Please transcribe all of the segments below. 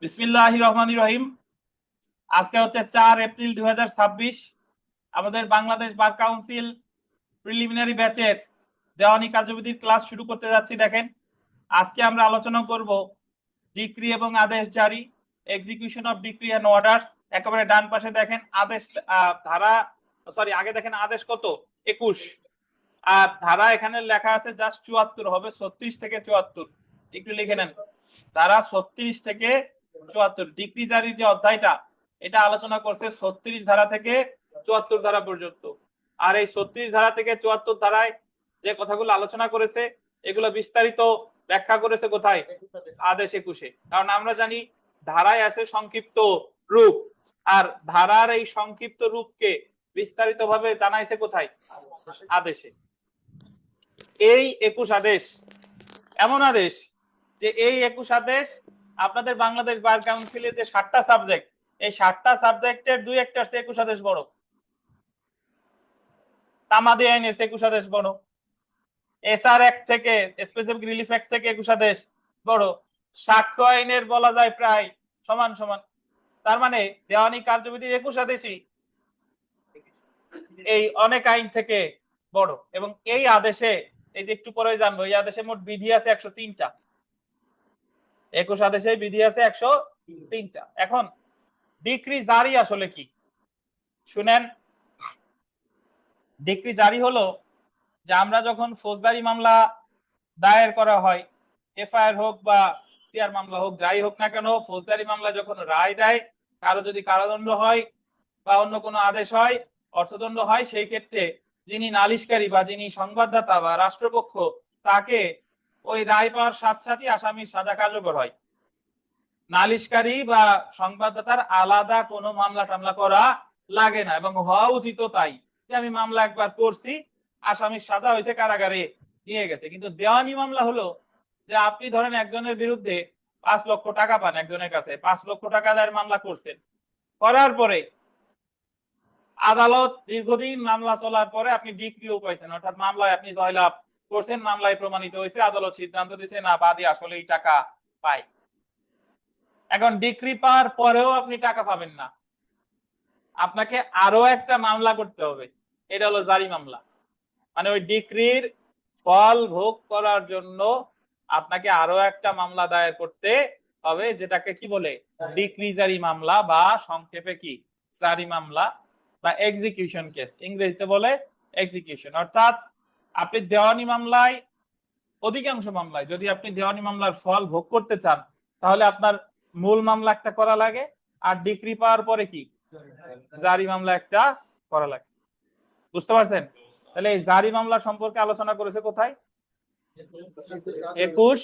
বিসমিল্লাহির রহমানির রহিম। আজকে হচ্ছে 4 এপ্রিল 2026। আমাদের বাংলাদেশ বার কাউন্সিল প্রিলিমিনারি ব্যাচের দেওয়ানি কার্যবিধির ক্লাস শুরু করতে যাচ্ছি। দেখেন, আজকে আমরা আলোচনা করব ডিক্রি এবং আদেশ জারি, execution of decree and orders. একেবারে ডান পাশে দেখেন আদেশ ধারা, আগে দেখেন আদেশ কত 21, আর ধারা এখানে লেখা আছে জাস্ট 74, হবে 36 থেকে 74। একটু লিখে নেন, ধারা 36 থেকে 74। ডিক্রি জারির যে অধ্যায়টা, এটা আলোচনা করছে 36 ধারা থেকে 74 ধারা পর্যন্ত। আর এই 36 ধারা থেকে 74 ধারায় যে কথাগুলো আলোচনা করেছে, এগুলো বিস্তারিত ব্যাখ্যা করেছে কোথায়? আদেশ 21-এ। কারণ আমরা জানি ধারায় আছে সংক্ষিপ্ত রূপ, আর ধারার এই সংক্ষিপ্ত রূপকে বিস্তারিতভাবে জানাইছে কোথায়? আদেশে। এই 21 আদেশ এমন আদেশ যে এই 21 আদেশ আপনাদের বাংলাদেশ বার কাউন্সিলের যে 7টা সাবজেক্ট, এই 7টা সাবজেক্টের দুই একটার চেয়ে 21 আদেশ বড়। তামাদি আইনের 21 আদেশ বড়, এসআর অ্যাক্ট থেকে, স্পেসিফিক রিলিফ অ্যাক্ট থেকে 21 আদেশ বড়, সাক্ষ্য আইনের বলা যায় প্রায় সমান সমান। তার মানে দেওয়ানি কার্যবিধির 21 আদেশই এই অনেক আইন থেকে বড়। এবং এই আদেশে, এই যে একটু পরে জানবো, এই আদেশে মোট বিধি আছে 103টা। 21 আদেশে বিধি আছে 103টা। এখন ডিক্রি জারি আসলে কি শুনেন। ডিক্রি জারি হলো যে আমরা যখন ফৌজদারি মামলা দায়ের করা হয়, এফআইআর হোক বা সিআর মামলা হোক, যাই হোক না কেন, ফৌজদারি মামলা যখন রায় দেয়, কারো যদি কারাদণ্ড হয় বা অন্য কোনো আদেশ হয়, অর্থদণ্ড হয়, সেই ক্ষেত্রে যিনি নালিশকারী বা যিনি সংবাদদাতা বা রাষ্ট্রপক্ষ, তাকে ওই রায় পাওয়ার সাথে সাথে আসামির সাজা কার্যকর হয়। নালিশকারী বা সংবাদদাতার আলাদা কোনো মামলা টামলা করা লাগে না, এবং হওয়া উচিত তাই, যে আমি মামলা একবার করছি, আসামির সাজা হয়েছে, কারাগারে নিয়ে গেছে। কিন্তু দেওয়ানি মামলা হলো যে আপনি ধরেন একজনের বিরুদ্ধে 5 লক্ষ টাকা পান, একজনের কাছে 5 লক্ষ টাকা দায়ের মামলা করছেন, করার পরে আদালত দীর্ঘদিন মামলা চলার পরে আপনি ডিক্রিও পাইছেন, অর্থাৎ মামলায় আপনি জয়লাভ করছেন, মামলায় প্রমাণিত হয়েছে, আদালত সিদ্ধান্ত দিয়েছে না বাদী আসলে এই টাকা পায়। এখন ডিক্রি পাওয়ার পরেও আপনি টাকা পাবেন না, আপনাকে আরো একটা মামলা করতে হবে, এটা হলো জারি মামলা। মানে ওই ডিক্রির ফল ভোগ করার জন্য আপনাকে আরো একটা মামলা দায়ের করতে হবে, যেটাকে কি বলে? ডিক্রি জারি মামলা, বা সংক্ষেপে কি? জারি মামলা বা এক্সিকিউশন কেস, ইংরেজিতে বলে এক্সিকিউশন। অর্থাৎ আপনি দেওয়ানি মামলায়, অধিকাংশ মামলায় যদি আপনি দেওয়ানি মামলার ফল ভোগ করতে চান, তাহলে আপনার মূল মামলা একটা করা লাগে, আর ডিক্রি পাওয়ার পরে কি? জারি মামলা একটা করা লাগে। বুঝতে পারছেন? তাহলে এই জারি মামলা সম্পর্কে আলোচনা করেছে কোথায়? 21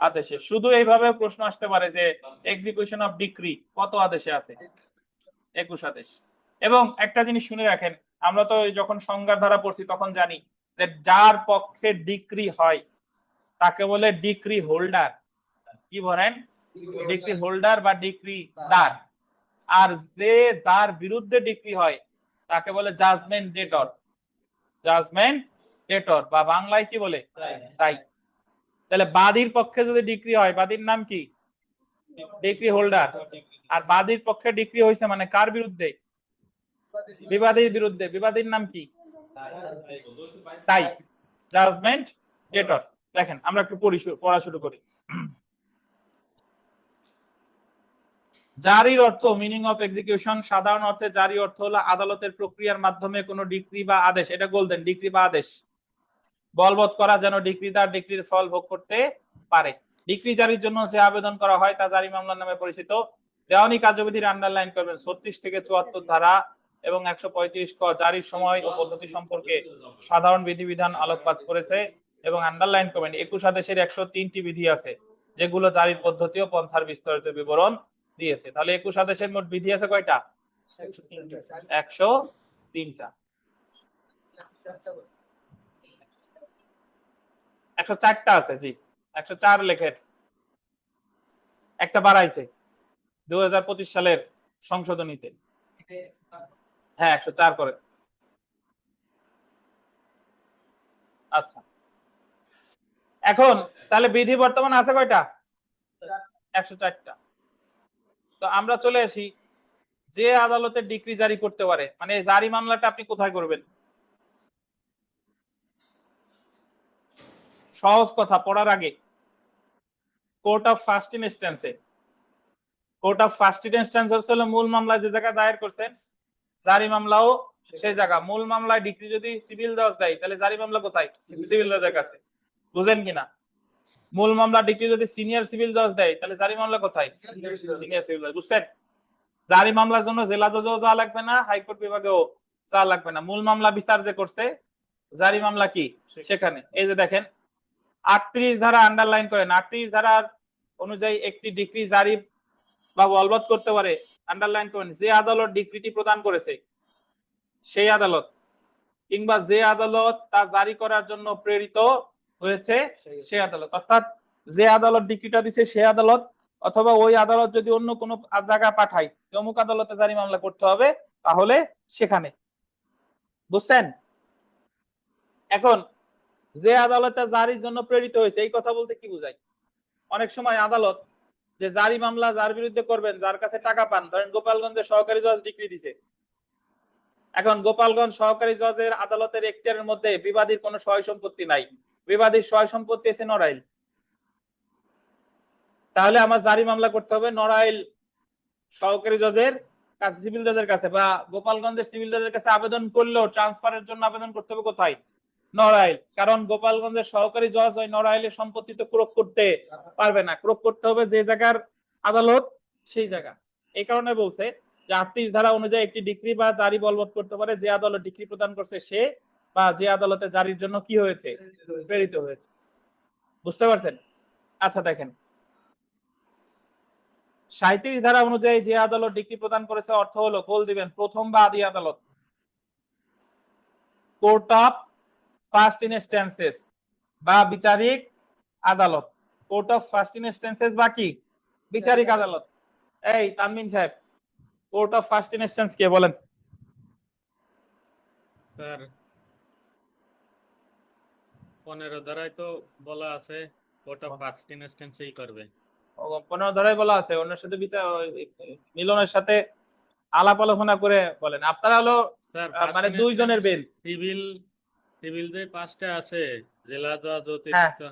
আদেশে। শুধু এইভাবে প্রশ্ন আসতে পারে যে এক্সিকিউশন অফ ডিক্রি কত আদেশে আছে? 21 আদেশ। এবং একটা জিনিস শুনে রাখেন, আমরা তো যখন সংজ্ঞার ধারা পড়ছি তখন জানি যে যার পক্ষে ডিক্রি হয় তাকে বলে ডিক্রি হোল্ডার। কি বলেন? ডিক্রি হোল্ডার বা ডিক্রি দার। আর যে যার বিরুদ্ধে ডিক্রি হয় তাকে বলে জাজমেন্ট ডেটর। জাজমেন্ট ডেটর বা বাংলায় কি বলে? তাই। তাহলে বাদীর পক্ষে যদি ডিক্রি হয়, বাদীর নাম কি? Decree holder. আর বাদীর পক্ষে ডিক্রি হয়েছে মানে কার বিরুদ্ধে? বিবাদীর বিরুদ্ধে। বিবাদীর নাম কি? তাই। জাজমেন্ট ডেটর। দেখেন আমরা একটু পড়া শুরু করি। জারির অর্থ, মিনিং অফ এক্সিকিউশন। সাধারণ অর্থে জারি অর্থ হলো আদালতের প্রক্রিয়ার মাধ্যমে কোনো ডিক্রি বা আদেশ, এটা গোল্ডেন, ডিক্রি বা আদেশ বলবৎ করা, যেন ডিক্রিদার ডিক্রির ফল ভোগ করতে পারে। ডিক্রি জারির জন্য যে আবেদন করা হয় তা জারি মামলা নামে পরিচিত। দেওয়ানি কার্যবিধির আন্ডারলাইন করবেন 36 থেকে 74 ধারা এবং 135 ক জারির সময় ও পদ্ধতি সম্পর্কে সাধারণ বিধিবিধান আলোকপাত করেছে, এবং আন্ডারলাইন করবেন 21 আদেশের 103টি বিধি আছে, যেগুলো জারির পদ্ধতি ও পন্থার বিস্তারিত বিবরণ দিয়েছে। তাহলে 21 আদেশের মোট বিধি আছে কয়টা? 103টা। 104টা আছে, জি 104 লেখের, একটা বাড়াইছে 2025 সালের সংশোধনীতে। হ্যাঁ 104 করে। আচ্ছা, এখন তাহলে বিধি বর্তমান আছে কয়টা? 104টা। তো আমরা চলে আসি যে আদালতে ডিক্রি জারি করতে পারে, মানে জারি মামলাটা আপনি কোথায় করবেন? সহজ কথা পড়ার আগে, কোর্ট অফ ফার্স্ট ইনস্ট্যান্সে। কোর্ট অফ ফার্স্ট ইনস্ট্যান্স হলো মূল মামলা যে জায়গায় দায়ের করছেন, জারি মামলাও সেই জায়গা। মূল মামলায় ডিক্রি যদি সিভিল জজ দেয়, তাহলে জারি মামলা কোথায়? সিভিল জজের কাছে। বুঝেন কিনা? মূল মামলা ডিক্রি যদি সিনিয়র সিভিল জজ দেয়, তাহলে জারি মামলা কোথায়? সিনিয়র সিভিল জজ। বুঝছেন? জারি মামলার জন্য জেলা জজও যাওয়া লাগবে না, হাইকোর্ট বিভাগেও যাওয়া লাগবে না। মূল মামলা বিচার যে করছে, জারি মামলা কি সেখানে। এই যে দেখেন 38 ধারা আন্ডারলাইন করেন। 38 ধারার অনুযায়ী একটি ডিক্রি জারি বা বলবৎ করতে পারে, আন্ডারলাইন করেন, যে আদালত ডিক্রিটি প্রদান করেছে সেই আদালত, কিংবা যে আদালত তা জারি করার জন্য প্রেরিত হয়েছে সেই আদালত। অর্থাৎ যে আদালত ডিক্রিটা দিছে সেই আদালত, অথবা ওই আদালত যদি অন্য কোনো জায়গা পাঠায়, অমুক আদালতে জারি মামলা করতে হবে, তাহলে সেখানে। বুঝছেন? এখন যে আদালতে জারির জন্য প্রেরিত হয়েছে, এই কথা বলতে কি বোঝায়? অনেক সময় আদালত যে জারি মামলা যার বিরুদ্ধে করবেন, যার কাছে টাকা পান, ধরেন গোপালগঞ্জের সহকারী জজ ডিক্রি দিছে। এখন গোপালগঞ্জ সহকারী জজের আদালতের এখতিয়ারের মধ্যে বিবাদীর কোনো সয় সম্পত্তি নাই, বিবাদীর সয় সম্পত্তি আছে নড়াইল। তাহলে আমার জারি মামলা করতে হবে নড়াইল সহকারী জজের কাছে, সিভিল জজের কাছে, বা গোপালগঞ্জের সিভিল জজের কাছে আবেদন করলেও ট্রান্সফারের জন্য আবেদন করতে হবে কোথায়? নড়াইল। কারণ গোপালগঞ্জের সহকারী জজ ওই নড়াইলের সম্পত্তি তো ক্রোক করতে পারবে না, ক্রোক করতে হবে যে জায়গার আদালত সেই জায়গা। এই কারণে বলছে যে 38 ধারা অনুযায়ী একটি ডিক্রি বা জারি বলবৎ করতে পারে যে আদালত ডিক্রি প্রদান করছে সে, বা যে আদালতে জারির জন্য কি হয়েছে? প্রেরিত হয়েছে। বুঝতে পারছেন? আচ্ছা দেখেন 37 ধারা অনুযায়ী যে আদালত ডিক্রি প্রদান করেছে অর্থ হলো, গোল দিবেন, প্রথম বা আদি আদালত, কোর্ট অফ ফার্স্ট ইনস্ট্যান্সেস বা বিচারিক আদালত। কোর্ট অফ ফার্স্ট ইনস্ট্যান্সেস বা কি বিচারিক আদালত। এই তানমিন সাহেব, কোর্ট অফ ফার্স্ট ইনস্ট্যান্স কে বলেন? স্যার 15 ধারায় তো বলা আছে কোর্ট অফ ফার্স্ট ইনস্ট্যান্সেই করবে। 15 ধারায় বলা আছে, অন্যের সাথে মিলনের সাথে আলাপ আলোচনা করে বলেন। আপনারা হলো স্যার মানে দুইজনের বেল। সিভিল সিভিল যে 5টা আছে, জেলা জজ হ্যাঁ, অতিরিক্ত,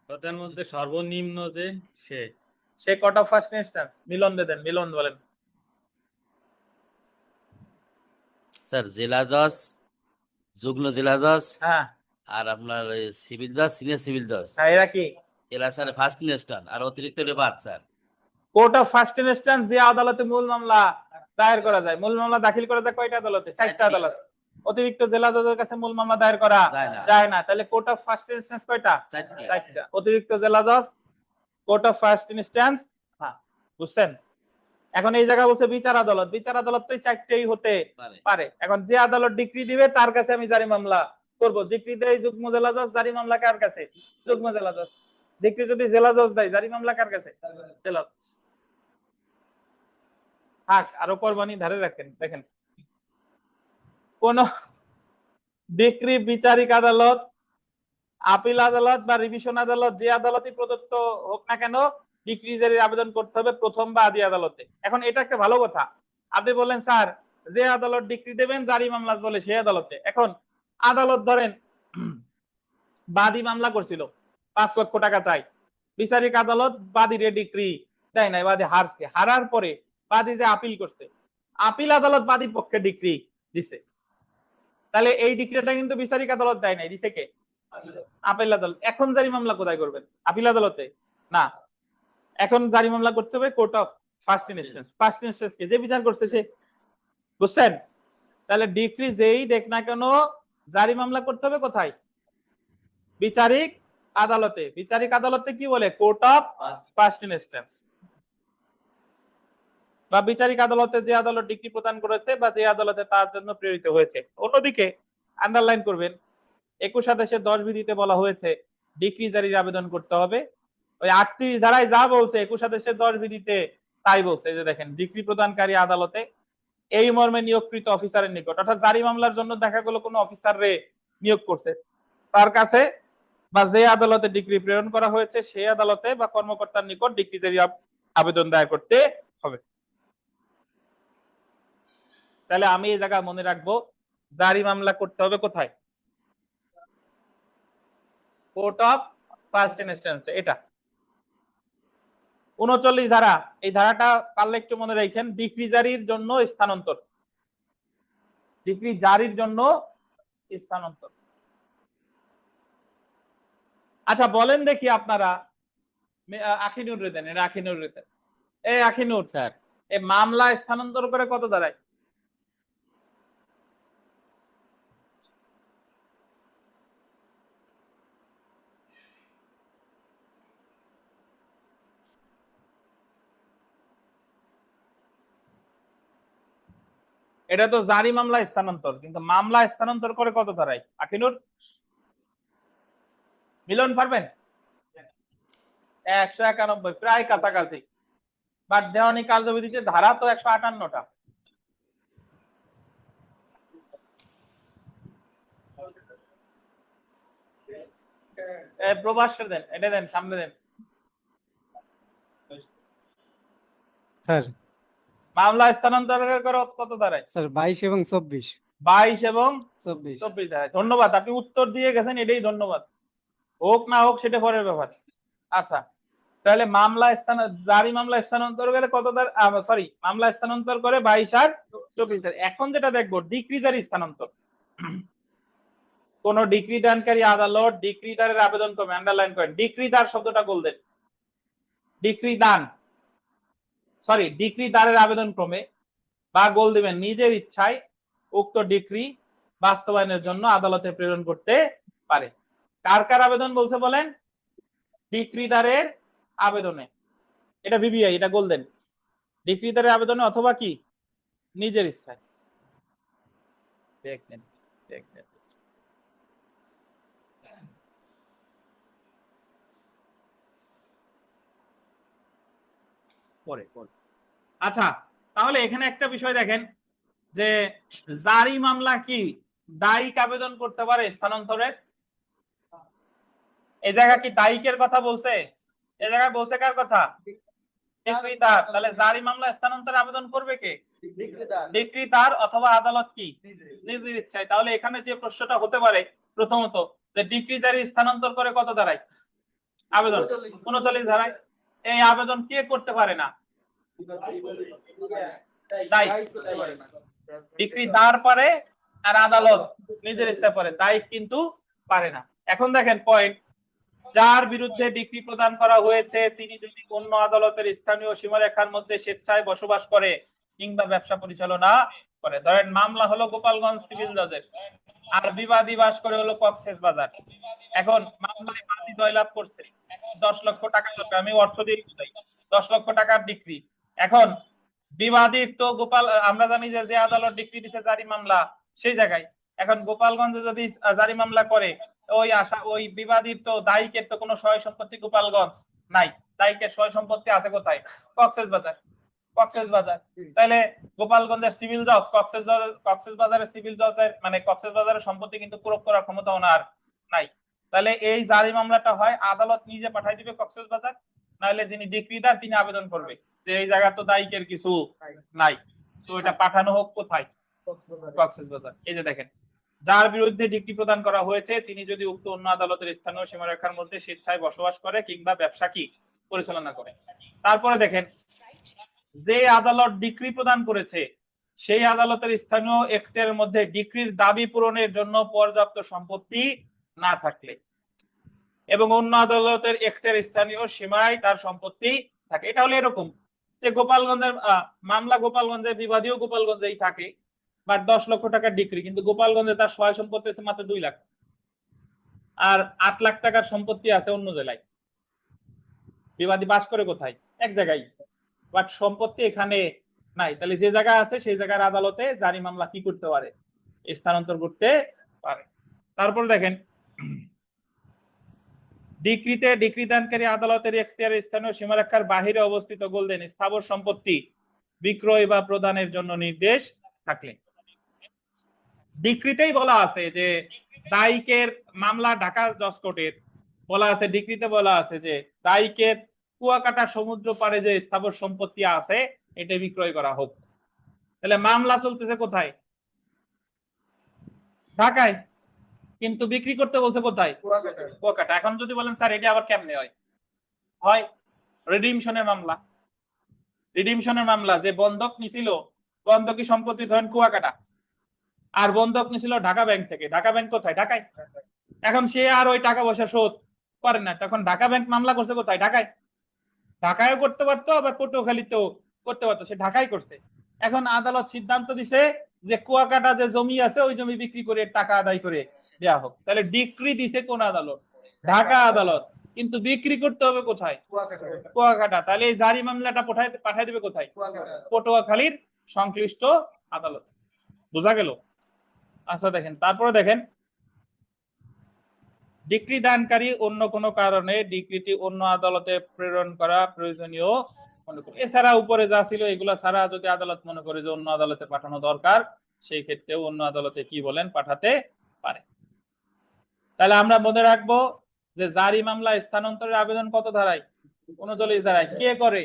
তাদের মধ্যে সর্বনিম্ন যে সে কোর্ট অফ ফার্স্ট ইনস্ট্যান্স। মিলন দেন, মিলন বলেন। স্যার জেলা জজ, যুগ্ম জেলা জজ, হ্যাঁ আর আপনার সিভিল জজ, সিনিয়র সিভিল জজ, হ্যাঁ, এরা কি? এরা স্যার ফার্স্ট ইনস্ট্যান্স, আর অতিরিক্ত বাদ sir. Court of first instance যে আদালতে মূল মামলা দায়ের করা যায়, মূল মামলা দাখিল করা যায় কয়টা আদালতে? 4টা আদালত। অতিরিক্ত জেলা জজের কাছে মূল মামলা দায়ের করা যায় না। তাহলে কোর্ট অফ ফার্স্ট ইনস্ট্যান্স কয়টা? 4টা। অতিরিক্ত জেলা জজ, কোর্ট অফ ফার্স্ট ইনস্ট্যান্স। হ্যাঁ, বুঝছেন? এখন এই জায়গা বলছে বিচার আদালত, বিচার আদালত তো 4টেই হতে পারে। এখন যে আদালত ডিক্রি দিবে তার কাছে আমি জারি মামলা করব। ডিক্রি দেয় যুগ্ম জেলা জজ, জারি মামলা কার কাছে? যুগ্ম জেলা জজ। ডিক্রি যদি জেলা জজ দেয়, জারি মামলা কার কাছে? জেলা জজ। থাক, আরো কোরবানি ধারে রাখেন। দেখেন কোন ডিক্রি বিচারিক আদালত, আপিল আদালত বা রিভিশন আদালত, যে আদালতই প্রদত্ত হোক না কেন, ডিক্রি জারির আবেদন করতে হবে প্রথম বা আদি আদালতে। এখন এটা একটা ভালো কথা। আপনি বললেন স্যার যে আদালত ডিক্রি দেবেন জারি মামলা বলে সেই আদালতে। এখন আদালত ধরেন বাদী মামলা করছিল, 5 লক্ষ টাকা চাই, বিচারিক আদালত বাদীরে ডিক্রি দেয় নাই, বাদী হারছে, হারার পরে বাদী যে আপিল করছে, আপিল আদালত বাদীর পক্ষে ডিক্রি দিছে। তাহলে এই ডিক্রিটা কিন্তু বিচারিক আদালত দেয় নাই, দিছে কে? আপিল আদালত। এখন জারি মামলা কোথায় করবেন? আপিল আদালতে না, এখন জারি মামলা করতে হবে court of first instance. First instance কে যে বিচার করছে সে। বুঝছেন? তাহলে ডিক্রি যেই দেখ না কেন জারি মামলা করতে হবে কোথায়? বিচারিক আদালতে। বিচারিক আদালতে কি বলে? Court of first instance. বা বিচারিক আদালতে যে আদালত ডিক্রি প্রদান করেছে বা যে আদালতে তার জন্য প্রেরিত হয়েছে। অন্যদিকে আন্ডারলাইন করবেন 21 আদেশের 10 বিধিতে বলা হয়েছে ডিক্রি জারির আবেদন করতে হবে ওই 38 ধারায় যা বলছে 21 আদেশের 10 বিধিতে তাই বলছে। যে দেখেন ডিক্রি প্রদানকারী আদালতে এই মর্মে নিয়োগকৃত অফিসারের নিকট, অর্থাৎ জারি মামলার জন্য দেখা গেল কোনো অফিসার রে নিয়োগ করছে, তার কাছে বা যে আদালতে ডিক্রি প্রেরণ করা হয়েছে সেই আদালতে বা কর্মকর্তার নিকট ডিক্রি জারি আবেদন দায়ের করতে হবে। তাহলে আমি এই জায়গায় মনে রাখবো জারি মামলা করতে হবে কোথায়? কোর্ট অফ ফার্স্ট ইনস্ট্যান্স, এটা 39 ধারা। এই ধারাটা পারলে একটু মনে রাখেন, ডিক্রি জারির জন্য স্থানান্তর, ডিক্রি জারির জন্য স্থানান্তর। আচ্ছা বলেন দেখি আপনারা, আখিনুর রেদেন, এটা আখিনুর রেদেন, এই আখিনুর স্যার এই মামলা স্থানান্তর করে কত দাঁড়ায়? এটা তো জারি মামলা স্থানান্তর, কিন্তু মামলা স্থানান্তর করে কত দাঁড়ায় আখিনুর? মিলন পারবেন? 191, প্রায় কাছাকাছি। বাট দেওয়ানি কার্যবিধিতে ধারা তো 158টা। প্রবাস দেন, এটা দেন, সামনে দেন। স্যার মামলা স্থানান্তর করে কত দাঁড়ায়? স্যার 22 এবং 24 22 এবং 24 24 দাঁড়ায়। ধন্যবাদ, আপনি উত্তর দিয়ে গেছেন, এটাই ধন্যবাদ। হোক না হোক সেটা পরের ব্যাপার। আচ্ছা তাহলে মামলা জারি মামলা স্থানান্তর গেলে কত সরি, মামলা স্থানান্তর করে 22 আর 24। এখন যেটা দেখবো ডিক্রি জারি স্থানান্তর। কোন ডিক্রি দানকারী আদালত ডিক্রিদারের আবেদন ক্রমে, আন্ডারলাইন করেন, ডিক্রিদার শব্দটা বলবেন, ডিক্রি দান, সরি ডিক্রিদারের আবেদন ক্রমে বা গোল দিবেন নিজের ইচ্ছায় উক্ত ডিক্রি বাস্তবায়নের জন্য আদালতে প্রেরণ করতে পারে। কার কার আবেদন বলছে বলেন? ডিক্রিদারের আবেদনে, এটা বিবিআই, এটা গোল দেন, ডিক্রিদারের আবেদনে অথবা কি নিজের ইচ্ছায়। দেখেন দেখেন পরে পরে। আচ্ছা তাহলে এখানে একটা বিষয় দেখেন যে জারি মামলা কি দায়িক আবেদন করতে পারে স্থানান্তরের? এই জায়গা কি দায়িকের কথা বলছে? এই জায়গায় বলছে কার কথা? ডিক্রিদার। তাহলে জারি মামলা স্থানান্তর আবেদন করবে কে? ডিক্রিদার অথবা আদালত কি নিজের ইচ্ছায়। তাহলে এখানে যে প্রশ্নটা হতে পারে প্রথমত, যে ডিক্রি জারি স্থানান্তর করে কত দাঁড়ায় আবেদন? 39 ধারায়। এই আবেদন কে করতে পারে না? ডিক্রিদার পারে আর আদালত নিজের ইচ্ছায় পারে, দায়িক কিন্তু পারে না। এখন দেখেন পয়েন্ট, যার বিরুদ্ধে ডিক্রি প্রদান করা হয়েছে তিনি যদি অন্য আদালতের স্থানীয় সীমারেখার মধ্যে স্বেচ্ছায় বসবাস করে কিংবা ব্যবসা পরিচালনা করে। ধরেন মামলা হলো গোপালগঞ্জ সিভিল জজের, আর বিবাদী বাস করে হলো কক্সবাজার। এখন মামলায় বাদী জয়লাভ করছে, 10 লক্ষ টাকা দরকার, আমি অর্থ দিয়ে বুঝাই, 10 লক্ষ টাকার ডিক্রি। এখন বিবাদীর তো আমরা জানি যে আদালত ডিক্রি দিছে জারি মামলা সেই জায়গায়। এখন গোপালগঞ্জে যদি জারি মামলা করে, ওই বিবাদীর তো দায়িকের তো কোনো সয় সম্পত্তি গোপালগঞ্জ নাই, দায়িকের সয় সম্পত্তি আছে কোথায়? কক্সবাজার। তাহলে গোপালগঞ্জের সিভিল জজ কক্সবাজারের সিভিল জজের মানে কক্সবাজারের সম্পত্তি কিন্তু প্রয়োগ করার ক্ষমতা ওনার নাই। তাহলে এই জারি মামলাটা হয় আদালত নিজে পাঠাই দিবে কক্সবাজার, নাহলে যিনি ডিক্রিদার তিনি আবেদন করবে যে এই জায়গা তো দায়িকের কিছু নাই, তো এটা পাঠানো হোক কোথায়? কক্সবাজার। এই যে দেখেন, যার বিরুদ্ধে ডিক্রি প্রদান করা হয়েছে তিনি যদি উক্ত অন্য আদালতের স্থানীয় সীমারেখার মধ্যে স্বেচ্ছায় বসবাস করে কিংবা ব্যবসা কি পরিচালনা করে। তারপরে দেখেন, যে আদালত ডিক্রি প্রদান করেছে সেই আদালতের স্থানীয় এখতিয়ারের মধ্যে ডিক্রির দাবি পূরণের জন্য পর্যাপ্ত সম্পত্তি না থাকলে এবং অন্য আদালতের এখতিয়ার স্থানীয় সীমায় তার সম্পত্তি থাকে। এটা হলো এরকম যে গোপালগঞ্জের মামলা গোপালগঞ্জে, বিবাদীও গোপালগঞ্জেই থাকে, বাট 10 লক্ষ টাকার ডিক্রি, কিন্তু গোপালগঞ্জে তার সহায় সম্পত্তি আছে মাত্র 2 লাখ, আর 8 লাখ টাকার সম্পত্তি আছে অন্য জেলায়। বিবাদী বাস করে কোথায়? এক জায়গায়, বাট সম্পত্তি এখানে নাই। তাহলে যে জায়গা আছে সেই জায়গার আদালতে জারি মামলা কি করতে পারে? স্থানান্তর করতে পারে। তারপর দেখেন, ডিক্রিতে ডিক্রিদানকারী আদালতের এখতিয়ারে স্থানীয় সীমারেখার বাহিরে অবস্থিত গোলদেন স্থাবর সম্পত্তি বিক্রয় বা প্রদানের জন্য নির্দেশ থাকলে। ডিক্রিতেই বলা আছে যে দায়িকের মামলা ঢাকা জজ কোর্টের বলা আছে, ডিক্রিতে বলা আছে যে দায়িকের কুয়াকাটা সমুদ্র পাড়ে যে স্থাবর সম্পত্তি আছে এটা বিক্রয় করা হোক। তাহলে মামলা চলতেছে কোথায়? ঢাকায়, কিন্তু বিক্রি করতে বলছে কোথায়? কুয়াকাটা। এখন যদি বলেন স্যার এটা আবার কেমনে হয়? হয় রিডিমশনের মামলা। রিডিমশনের মামলা, যে বন্ধক নিছিল, বন্ধকি সম্পত্তি ধরেন কুয়াকাটা, আর বন্ধক নিছিল ঢাকা ব্যাংক থেকে। ঢাকা ব্যাংক কোথায়? ঢাকায়। এখন সে আর ওই টাকা পয়সা শোধ করে না, তখন ঢাকা ব্যাংক মামলা করছে কোথায়? ঢাকায়। ঢাকায়ও করতে পারতো, আবার পটুয়াখালীতেও করতে পারতো, সে ঢাকায় করছে। এখন আদালত সিদ্ধান্ত দিছে যে কুয়াকাটা যে জমি আছে ওই জমি বিক্রি করে টাকা আদায় করে দেয়া হোক। তাহলে ডিক্রি দিছে কোন আদালত? ঢাকা আদালত। কিন্তু বিক্রি করতে হবে কোথায়? কুয়াকাটা। তাহলে এই জারি মামলাটা পাঠায় দেবে কোথায়? পটুয়াখালীর সংশ্লিষ্ট আদালত। বোঝা গেল? আচ্ছা দেখেন, তারপরে দেখেন, ডিক্রি দানকারী অন্য কোনো কারণে ডিক্রিটি অন্য আদালতে প্রেরণ করা প্রয়োজনীয় মনে করে। এছাড়া উপরে যা ছিল এগুলা ছাড়া যদি আদালত মনে করে যে অন্য আদালতে পাঠানো দরকার, সেই ক্ষেত্রেও অন্য আদালতে কি বলেন পাঠাতে পারে। তাহলে আমরা মনে রাখবো যে জারি মামলা স্থানান্তরের আবেদন কত ধারায়? 39 ধারায়। কে করে?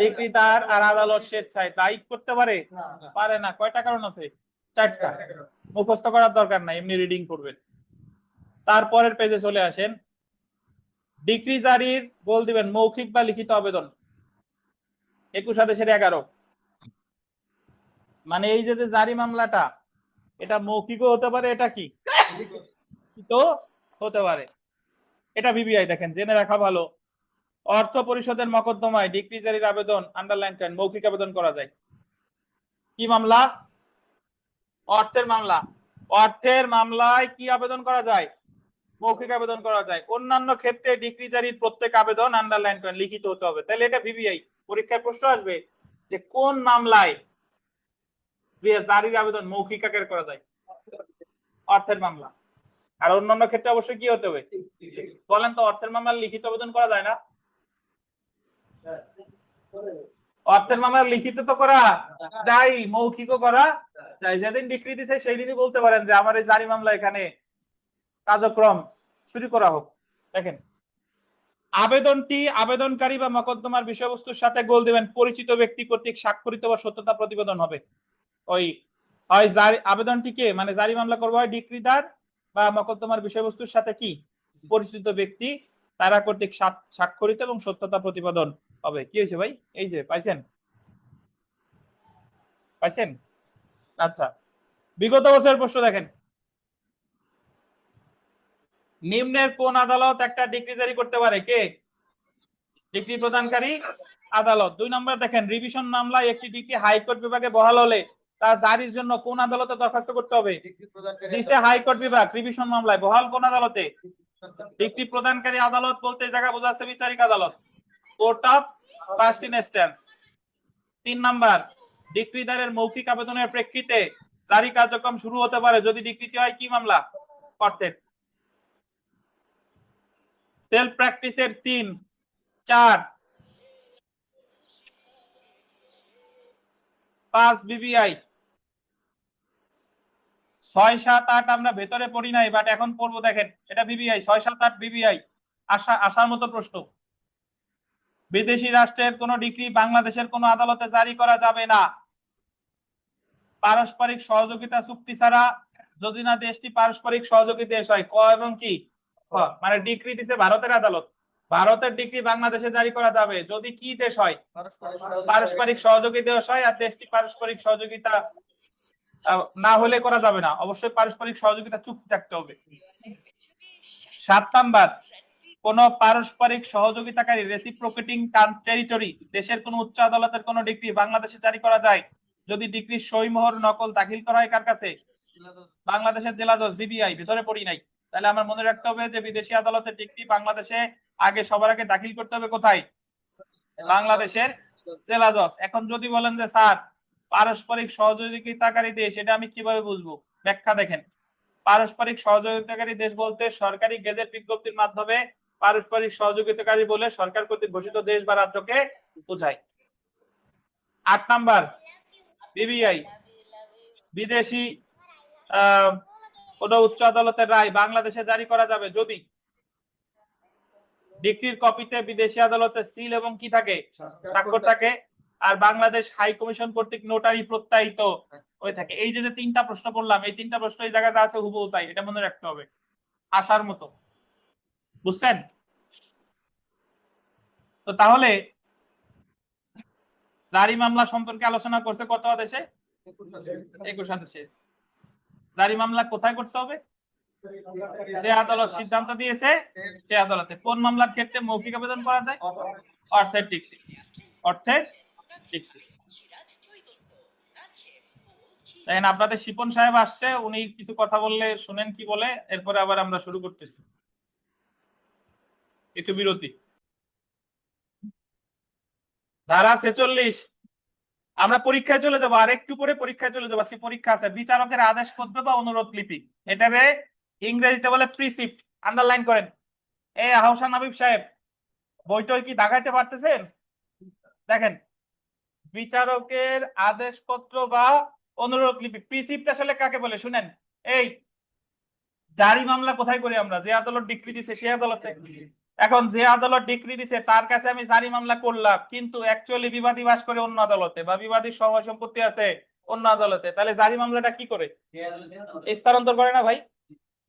ডিক্রিদার আর আদালত স্বেচ্ছায়। তাই করতে পারে? পারে না। কয়টা কারণ আছে? 4টা। মুখস্থ করার দরকার নাই, এমনি রিডিং করবেন। তারপরের পেজে চলে আসেন। ডিক্রি জারির গোল দিবেন মৌখিক বা লিখিত আবেদন। 21 আদেশের 11। মানে এই যে জারি মামলাটা, এটা মৌখিকও হতে পারে, এটা কি লিখিত হতে পারে। এটা ভিভিআই দেখেন, জেনে রাখা ভালো। অর্থ পরিষদের মকদ্দমায় ডিক্রি জারির আবেদন আন্ডারলাইন করেন, মৌখিক আবেদন করা যায়। কি মামলা? অর্থের মামলা। অর্থের মামলায় কি আবেদন করা যায়? মৌখিক আবেদন করা যায়। অন্যান্য ক্ষেত্রে ডিক্রি জারির প্রত্যেক আবেদন আন্ডারলাইন করেন, লিখিত হতে হবে। তাহলে এটা ভিভিআই। পরীক্ষায় প্রশ্ন আসবে যে কোন মামলায় জারির আবেদন মৌখিক আকারে করা যায়? অর্থের মামলা। আর অন্যান্য ক্ষেত্রে অবশ্যই কি হতে হবে? বলেন তো, অর্থের মামলার লিখিত আবেদন করা যায় না? অর্থের মামলার লিখিত তো করা যায়, মৌখিকও করা যায়। যেদিন ডিক্রি দিছে সেই দিনই বলতে পারেন যে আমার এই জারি মামলা এখানে কার্যক্রম শুরু করা হোক। দেখেন, আবেদনটি আবেদনকারী বা মকদ্দমার বিষয়বস্তুর সাথে গোল দিবেন পরিচিত ব্যক্তি কর্তৃক স্বাক্ষরিত বা সত্যতা প্রতিবেদন হবে। ওই হয় জারি আবেদনটিকে মানে জারি মামলা করবো হয় ডিক্রিদার বা মকদ্দমার বিষয়বস্তুর সাথে কি পরিচিত ব্যক্তি তারা কর্তৃক স্বাক্ষরিত এবং সত্যতা প্রতিবেদন হবে। কি হয়েছে ভাই? এই যে পাইছেন? পাইছেন? আচ্ছা, বিগত বছরের প্রশ্ন দেখেন। নিম্নের কোন আদালত একটা ডিক্রি জারি করতে পারে? কে? ডিক্রি প্রদানকারী আদালত। 2 নম্বর দেখেন, রিভিশন মামলায় একটি ডিক্রি হাইকোর্ট বিভাগে বহাল হলে তা জারির জন্য কোন আদালতে দরখাস্ত করতে হবে? দিছে হাইকোর্ট বিভাগ। রিভিশন মামলায় বহাল কোন আদালতে? ডিক্রি প্রদানকারী আদালত বলতে জায়গা বোঝাচ্ছে বিচারিক আদালত, court of first instance. 3 number, ডিক্রিদারের মৌখিক আবেদনের প্রেক্ষিতে জারি কার্যক্রম শুরু হতে পারে যদি ডিক্রিটি হয় কি মামলা? অর্থের। সেলফ প্র্যাকটিসের 3, 4, 5 বিবিআই, 6, 7, 8 আমরা ভেতরে পড়ি নাই, বাট এখন পড়বো। দেখেন, এটা বিবিআই 6, 7, 8 বিবিআই। আসার মতো প্রশ্ন। বিদেশি রাষ্ট্রের কোন ডিক্রি বাংলাদেশের কোন আদালতে জারি করা যাবে না পারস্পরিক সহযোগিতা চুক্তি ছাড়া, যদি না দেশটি পারস্পরিক সহযোগী দেশ হয়। ক এবং কি? মানে ডিক্রি দিতে ভারতের আদালত, ভারতের ডিক্রি বাংলাদেশে জারি করা যাবে যদি কি দেশ হয়? পারস্পরিক সহযোগী দেশ হয়। আর দেশটি পারস্পরিক সহযোগিতা না হলে করা যাবে না, অবশ্যই পারস্পরিক সহযোগিতা চুক্তি থাকতে হবে। 7 নাম্বার, কোন পারস্পরিক সহযোগিতাকারী রেসিপ্রোকেটিং টেরিটরি দেশের কোন উচ্চ আদালতের কোন ডিক্রি বাংলাদেশে জারি করা যায় যদি ডিক্রির সইমোহর নকল দাখিল করা হয় কার কাছে? বাংলাদেশের জেলা জজ, জিবিআই। ভিতরে পড়ি নাই। তাহলে আমার মনে রাখতে হবে যে বিদেশি আদালতের ডিক্রি বাংলাদেশে আগে সবার আগে দাখিল করতে হবে কোথায়? বাংলাদেশের জেলা জজ। এখন যদি বলেন যে স্যার পারস্পরিক সহযোগিতাকারী দেশ, এটা আমি কিভাবে বুঝবো? ব্যাখ্যা দেখেন। পারস্পরিক সহযোগিতাকারী দেশ বলতে সরকারি গেজেট বিজ্ঞপ্তির মাধ্যমে পারস্পরিক সহযোগিতাকারী বলে সরকার কর্তৃক ঘোষিত দেশ বা রাজ্যকে বোঝায়। 8 নাম্বার, বিবিআই, বিদেশি কোন উচ্চ আদালতের রায় বাংলাদেশে জারি করা যাবে যদি ডিক্রির কপিতে বিদেশি আদালতের সিল এবং কি থাকে? স্বাক্ষর থাকে। আর বাংলাদেশ হাই কমিশন কর্তৃক নোটারি প্রত্যায়িত হয়ে থাকে। এই যে যে তিনটা প্রশ্ন করলাম, এই তিনটা প্রশ্ন এই জায়গাতে আছে হুবহু তাই, এটা মনে রাখতে হবে আসার মতো, বুঝছেন? তো তাহলে জারি মামলা সম্পর্কে আলোচনা করছে কত আদেশে? 21 আদেশে। জারি মামলা কোথায় করতে হবে? যে আদালত সিদ্ধান্ত দিয়েছে সে আদালতে। কোন মামলার ক্ষেত্রে মৌখিক আবেদন করা যায়? অর্থের ডিক্রি। অর্থের ডিক্রি। দেখেন আপনাদের শিপন সাহেব আসছে, উনি কিছু কথা বললে শুনেন কি বলে, এরপরে আবার আমরা শুরু করতেছি। একটু বিরতি। ধারা 46, আমরা পরীক্ষায় চলে যাবো, আর একটু পরে পরীক্ষায় চলে যাবো। আজকে পরীক্ষা আছে। বিচারকের আদেশপত্র বা অনুরোধ লিপি, এটারে ইংরেজিতে বলে প্রিসিপ্ট। আন্ডারলাইন করেন। এই আহসান হাবিব সাহেব, বইটই কি দেখাইতে পারতেছেন? দেখেন, বিচারকের আদেশপত্র বা অনুরোধ লিপি, প্রিসিপ্ট আসলে কাকে বলে শুনেন। এই জারি মামলা কোথায় করি আমরা? যে আদালত ডিক্রি দিছে সেই আদালতে। এখন যে আদালত ডিক্রি দিছে তার কাছে আমি জারি মামলা করলাম, কিন্তু অ্যাকচুয়ালি বিবাদী বাস করে অন্য আদালতে, বা বিবাদীর সহায় সম্পত্তি আছে অন্য আদালতে, তাহলে জারি মামলাটা কি করে? স্থানান্তর করে না ভাই?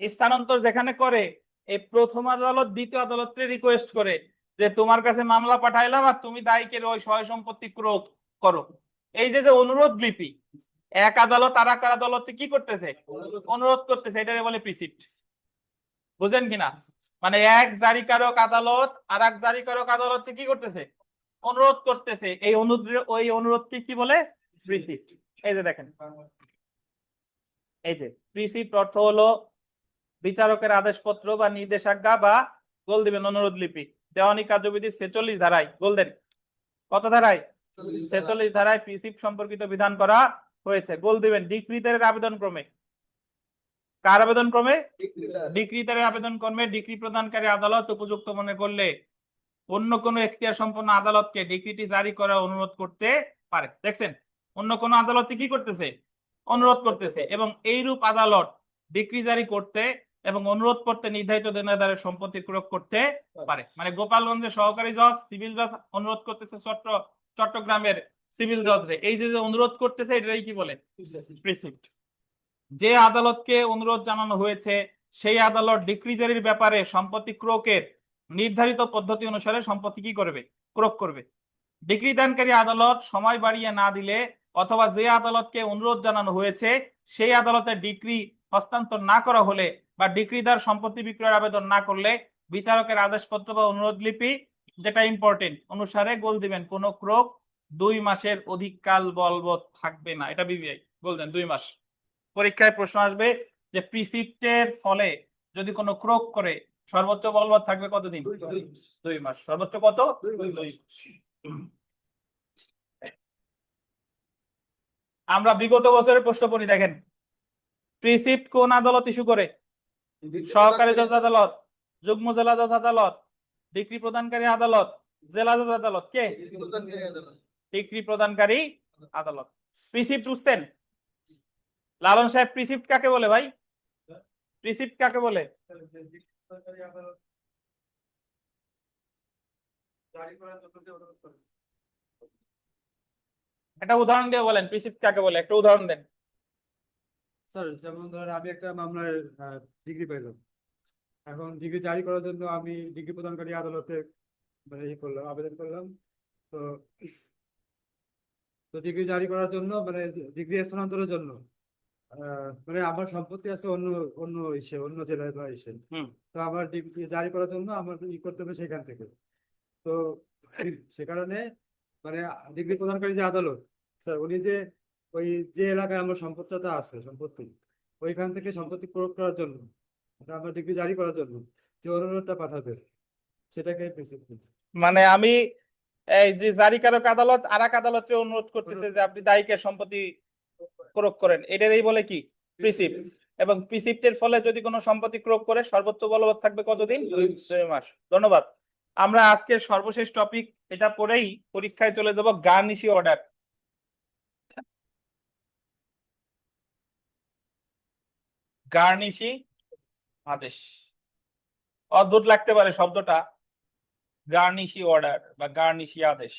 স্থানান্তর যেখানে করে, এই প্রথম আদালত দ্বিতীয় আদালতে রিকোয়েস্ট করে যে তোমার কাছে মামলা পাঠাইলাম আর তুমি দায়ীকের ওই সহায় সম্পত্তি ক্রোধ করো। এই যে যে অনুরোধ লিপি, এক আদালত আর এক আদালতে কি করতেছে? অনুরোধ করতেছে, এটাকে বলে প্রিসিপ্ট। বুঝেন কিনা? মানে এক জারিকারক আদালত আর এক জারিকারক আদালতে কি করতেছে? অনুরোধ করতেছে। এই অনুরোধকে কি বলে? প্রিসিপ্ট। এই যে দেখেন, এই যে প্রিসিপ্ট অর্থ হলো বিচারকের আদেশপত্র বা নির্দেশাজ্ঞা বা গোল দিবেন অনুরোধ লিপি। দেওয়ানি কার্যবিধির 46 ধারায়, গোল দেন। কত ধারায়? 46 ধারায় প্রিসিপ্ট সম্পর্কিত বিধান করা হয়েছে। গোল দিবেন ডিক্রিদারের আবেদন ক্রমে। কার আবেদন ক্রমে? ডিক্রিদারের আবেদন ক্রমে ডিক্রি প্রদানকারী আদালত উপযুক্ত মনে করলে অন্য কোনো এখতিয়ার সম্পন্ন আদালতকে ডিক্রিটি জারি করার অনুরোধ করতে পারে। দেখছেন, অন্য কোনো আদালতে কি করতেছে? অনুরোধ করতেছে। এবং এইরূপ আদালত ডিক্রি জারি করতে এবং অনুরোধ করতে নির্ধারিত দেনাদারের সম্পত্তি ক্রয় করতে পারে। মানে গোপালগঞ্জের সহকারী জজ, সিভিল জজ অনুরোধ করতেছে চট্টগ্রামের সিভিল জজ রে, এই যে অনুরোধ করতেছে এটাই কি বলে? প্রিসিপ্ট। যে আদালতকে অনুরোধ জানানো হয়েছে সেই আদালত ডিক্রি জারির ব্যাপারে সম্পত্তি ক্রয়ের নির্ধারিত পদ্ধতি অনুসারে সম্পত্তি কি করবে? ক্রয় করবে। ডিক্রি দানকারী আদালত সময় বাড়িয়ে না দিলে অথবা যে আদালতকে অনুরোধ জানানো হয়েছে সেই আদালতের ডিক্রি হস্তান্তর না করা হলে বা ডিক্রিদার সম্পত্তি বিক্রয়ের আবেদন না করলে বিচারকের আদেশপত্র বা অনুরোধ লিপি, যেটা ইম্পর্টেন্ট, অনুসারে গোল দিবেন কোন ক্রোক 2 মাসের অধিক কাল বলবৎ থাকবে না। এটা বিবিআই গোল দেন 2 মাস। পরীক্ষায় প্রশ্ন আসবে যে প্রিসিপ্টের ফলে যদি কোনো ক্রোক করে সর্বোচ্চ বলবৎ থাকবে কতদিন? 2 মাস। সর্বোচ্চ কত? 2 মাস। আমরা বিগত বছরের প্রশ্ন পড়ি, দেখেন প্রিসিপ্ট কোন আদালত ইস্যু করে? সহকারী জজ আদালত, যুগ্ম জেলা জজ আদালত, ডিক্রি প্রদানকারী আদালত, জেলা জজ আদালত। কে? ডিক্রি প্রদানকারী আদালত। প্রিসিপ্ট বুঝছেন? লালন সাহেব, প্রিসিপ্ট কাকে বলে ভাই? প্রিসিপ্ট কাকে বলে? একটা উদাহরণ দিয়ে বলেন প্রিসিপ্ট কাকে বলে, একটা উদাহরণ দেন। স্যার, যেমন ধরেন আমি একটা মামলায় ডিগ্রি পেলাম। এখন ডিগ্রি জারি করার জন্য আমি ডিগ্রি প্রদানকারী আদালতে মানে আবেদন করলাম। তো তো ডিগ্রি জারি করার জন্য মানে ডিগ্রি স্থানান্তরের জন্য মানে আমার সম্পত্তি আছে অন্য অন্য অন্য জেলায় বা তো আমার ডিগ্রি জারি করার জন্য আমার করতে হবে সেখান থেকে। তো সে কারণে মানে ডিগ্রি প্রদানকারী যে আদালত স্যার, উনি যে ওই যে এলাকায় আমার সম্পত্তিটা আছে সম্পত্তি, ওইখান থেকে সম্পত্তি প্রয়োগ করার জন্য আমার ডিগ্রি জারি করার জন্য যে অনুরোধটা পাঠাবে সেটাকে মানে আমি এই যে জারিকারক আদালত আর এক আদালতে অনুরোধ করতেছে যে আপনি দায়ীকে সম্পত্তি ক্রয় করেন, এটারই বলে কি? প্রিসিপ্ট। এবং প্রিসিপ্টের ফলে যদি কোনো সম্পত্তি ক্রয় করে সর্বোচ্চ বলবৎ থাকবে কতদিন? 2 মাস। ধন্যবাদ। আমরা আজকের সর্বশেষ টপিক এটা পড়েই পরীক্ষায় চলে যাব, গার্নিশি অর্ডার। গার্নিশি আদেশ, অদ্ভুত লাগতে পারে শব্দটা, গার্নিশি অর্ডার বা গার্নিশি আদেশ।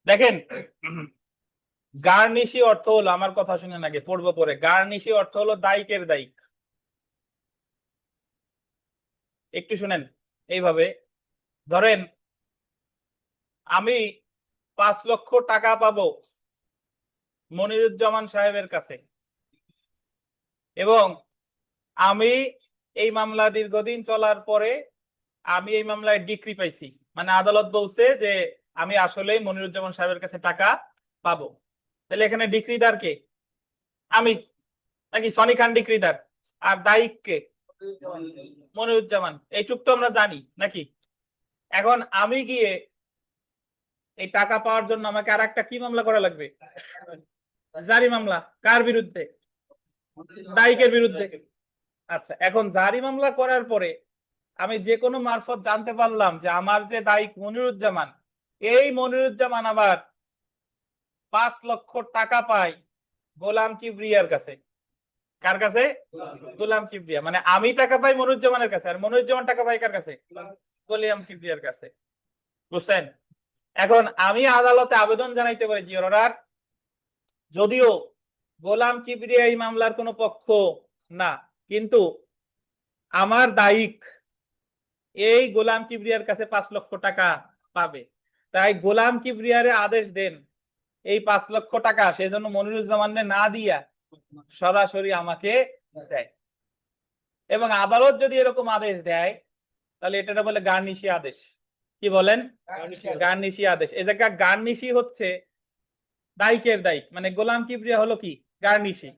দেখেন, গার্নিশি অর্থ হলো, আমার কথা শুনেন আগে, পড়বো পরে। গার্নিশি অর্থ হলো দায়িকের দায়িক। একটু শুনেন এইভাবে, ধরেন আমি 5 লক্ষ টাকা পাবো মনিরুজ্জামান সাহেবের কাছে, এবং আমি এই মামলা দীর্ঘদিন চলার পরে আমি এই মামলায় ডিক্রি পাইছি, মানে আদালত বলছে যে আমি আসলেই মনিরুজ্জামান সাহেবের কাছে টাকা পাবো। তাহলে এখানে ডিক্রিদার কে? আমি, নাকি সনি খান ডিক্রিদার? আর দায়িক কে? মনিরুজ্জামান। এইটুক তো আমরা জানি নাকি? এখন আমি গিয়ে এই টাকা পাওয়ার জন্য আমাকে আর একটা কি মামলা করা লাগবে? জারি মামলা। কার বিরুদ্ধে? দায়িকের বিরুদ্ধে। আচ্ছা, এখন জারি মামলা করার পরে আমি যে কোনো মারফত জানতে পারলাম যে আমার যে দায়িক মনিরুজ্জামান, এই মনিরুজ্জামান আবার 5 লক্ষ টাকা পায় গোলাম কিবরিয়ার কাছে। কার কাছে? গোলাম কিবরিয়া। মানে আমি টাকা পাই মনিরুজ্জামানের কাছে, আর মনিরুজ্জামান টাকা পাই কার কাছে? গোলাম কিবরিয়ার কাছে। বুঝছেন? এখন আমি আদালতে আবেদন জানাইতে পারি, ইওর অনার, যদিও গোলাম কিবরিয়া এই মামলার কোনো পক্ষ না, কিন্তু আমার দায়িক এই গোলাম কিবরিয়ার কাছে 5 লক্ষ টাকা পাবে, তাই গোলাম কিবরিয়ারে আদেশ দেন এই 5 লক্ষ টাকা সেজন্য মনিরুজ্জামানে না দিয়া সরাসরি আমাকে দেয়। এবং আদালত যদি এরকম আদেশ দেয় তাহলে এটা বলে গার্নিশি আদেশ। কি বলেন? গার্নিশি আদেশ। এই জায়গা গার্নিশি হচ্ছে দায়িকের দায়িক, মানে গোলাম কিবরিয়া হলো কি? গার্নিশি।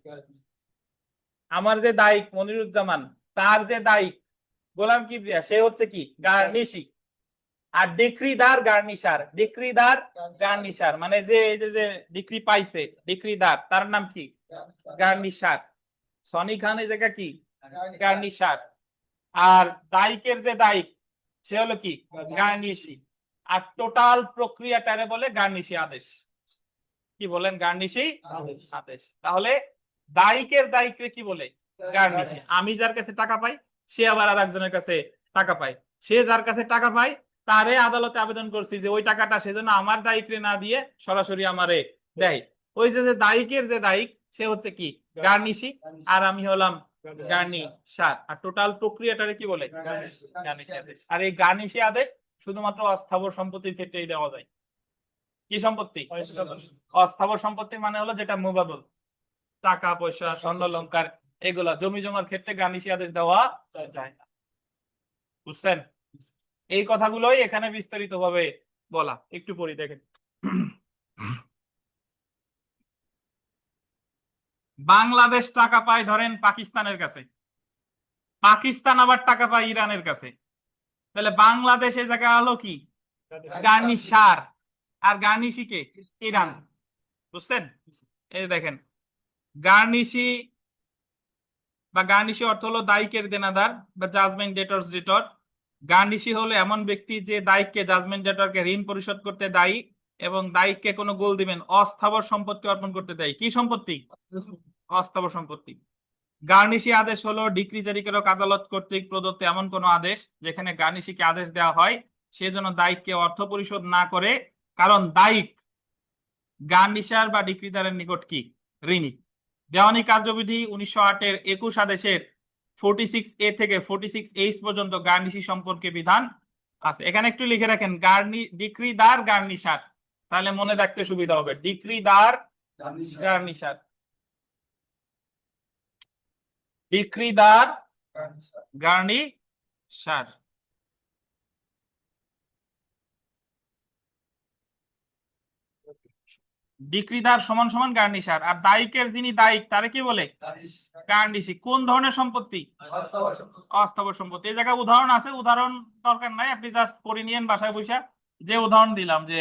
আমার যে দায়িক মনিরুজ্জামান, তার যে দায়িক গোলাম কিবরিয়া, সে হচ্ছে কি? গার্নিশি। আর ডিক্রিদার গার্নিশার। ডিক্রিদার গার্নিশার মানে যে এই যে ডিক্রি পাইছে ডিক্রিদার, তার নাম কি? গার্নিশার। সনি খান এই জায়গা কি? গার্নিশার। আর দায়িকের যে দায়িক সে হলো কি? গার্নিশি। আর টোটাল প্রক্রিয়াটারে বলে গার্নিশি আদেশ। কি বলেন? গার্নিশি আদেশ। তাহলে দায়িকের দায়িকরে কি বলে? গার্নিশি। আমি যার কাছে টাকা পাই, সে আবার আর একজনের কাছে টাকা পায়। সে যার কাছে টাকা পায় তারে আদালতে আবেদন করছি যে ওই টাকাটা সেজন্য আমার দায়িকরে না দিয়ে সরাসরি আমারে দেয়। ওই যে দায়িকের যে দায়িক সে হচ্ছে কি? গার্নিশি। আর আমি হলাম গার্নিশার। আর টোটাল প্রক্রিয়াটারে কি বলে? গার্নিশি আদেশ। আর এই গার্নিশি আদেশ শুধুমাত্র অস্থাবর সম্পত্তির ক্ষেত্রেই দেওয়া যায়। কি সম্পত্তি? অস্থাবর সম্পত্তি মানে হলো যেটা মুভেবল, টাকা পয়সা স্বর্ণ অলংকার এগুলা, জমি জমার ক্ষেত্রে গার্নিশি আদেশ দেওয়া যায় না। বুঝছেন? এই কথাগুলোই এখানে বিস্তারিত ভাবে বলা। একটু পড়ি দেখেন। বাংলাদেশ টাকা পায় ধরেন পাকিস্তানের কাছে, পাকিস্তান আবার টাকা পায় ইরানের কাছে, তাহলে বাংলাদেশের জায়গা হলো কি? গার্নিশার। আর গার্নিশি কে? ইরান। বুঝছেন? এই দেখেন, গার্নিশি বা গার্নিশি অর্থ হলো দায়িকের দেনাদার বা জাজমেন্ট ডেটরস ডেটর। গার্নিশি হলো এমন ব্যক্তি যে দায়িককে জাজমেন্ট ডেটরকে ঋণ পরিশোধ করতে দায়ী এবং দায়িককে কোনো গোল দিবেন অস্থাবর সম্পত্তি অর্পণ করতে দেয়। কি সম্পত্তি? অস্থাবর সম্পত্তি। গার্নিশি আদেশ হলো ডিক্রি জারিকারক আদালত কর্তৃক প্রদত্ত এমন কোন আদেশ যেখানে গার্নিশিকে আদেশ দেওয়া হয় সেজন্য দায়িককে অর্থ পরিশোধ না করে, কারণ দায়িক গার্নিশার বা ডিক্রিদারের নিকট কি? ঋণী। দেওয়ানি কার্যবিধি 1908-এর 21 আদেশের 46A থেকে 46H পর্যন্ত গার্নিশি সম্পর্কে বিধান আছে। এখানে একটু লিখে রাখেন ডিক্রিদার গার্নিশার, তাহলে মনে রাখতে সুবিধা হবে। ডিক্রিদার গার্নিশার। ডিক্রিদার গার্নিশার। ডিক্রিদার সমান সমান গার্নিশার। আর দায়িকের যিনি দায়িক তারে কি বলে? গার্নিশি। কোন ধরনের সম্পত্তি? অস্থাবর সম্পত্তি। এই জায়গায় উদাহরণ আছে, উদাহরণ দরকার নাই, আপনি জাস্ট করে নিয়েন বাসায় বসে। যে উদাহরণ দিলাম যে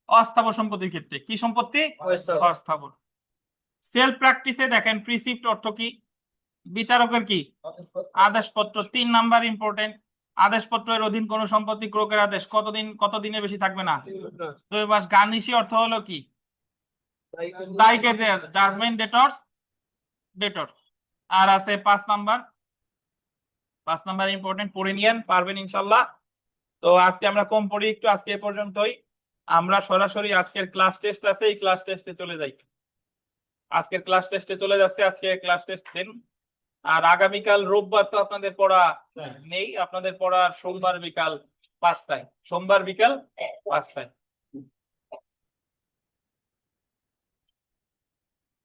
অস্থাবর সম্পত্তির ক্ষেত্রে কি সম্পত্তি? অস্থাবর। সেলফ প্র্যাকটিসে দেখেন প্রিসিপ্ট অর্থ কি? বিচারকের কি? আদেশপত্র। 3 নাম্বার ইম্পর্টেন্ট। আদেশপত্রের অধীন কোন সম্পত্তি ক্রয়ের আদেশ কতদিনে বেশি থাকবে না? 2 মাস। গার্নিশি অর্থ হলো কি? দায়িকের জাজমেন্ট ডেটরস ডেটর। আর আছে 5 নাম্বার ইম্পর্টেন্ট, পড়ে নিয়েন, পারবেন ইনশাল্লাহ। তো আজকে আমরা কম পড়ি একটু, আজকে এ পর্যন্তই। আমরা সরাসরি আজকের ক্লাস টেস্ট আছে, এই ক্লাস টেস্টে চলে যাই। আজকের ক্লাস টেস্টে চলে যাচ্ছে, আজকে ক্লাস টেস্ট দিন। আর আগামীকাল রোববার তো আপনাদের পড়া নেই, আপনাদের পড়া সোমবার বিকাল 5টায়, সোমবার বিকাল 5টায়।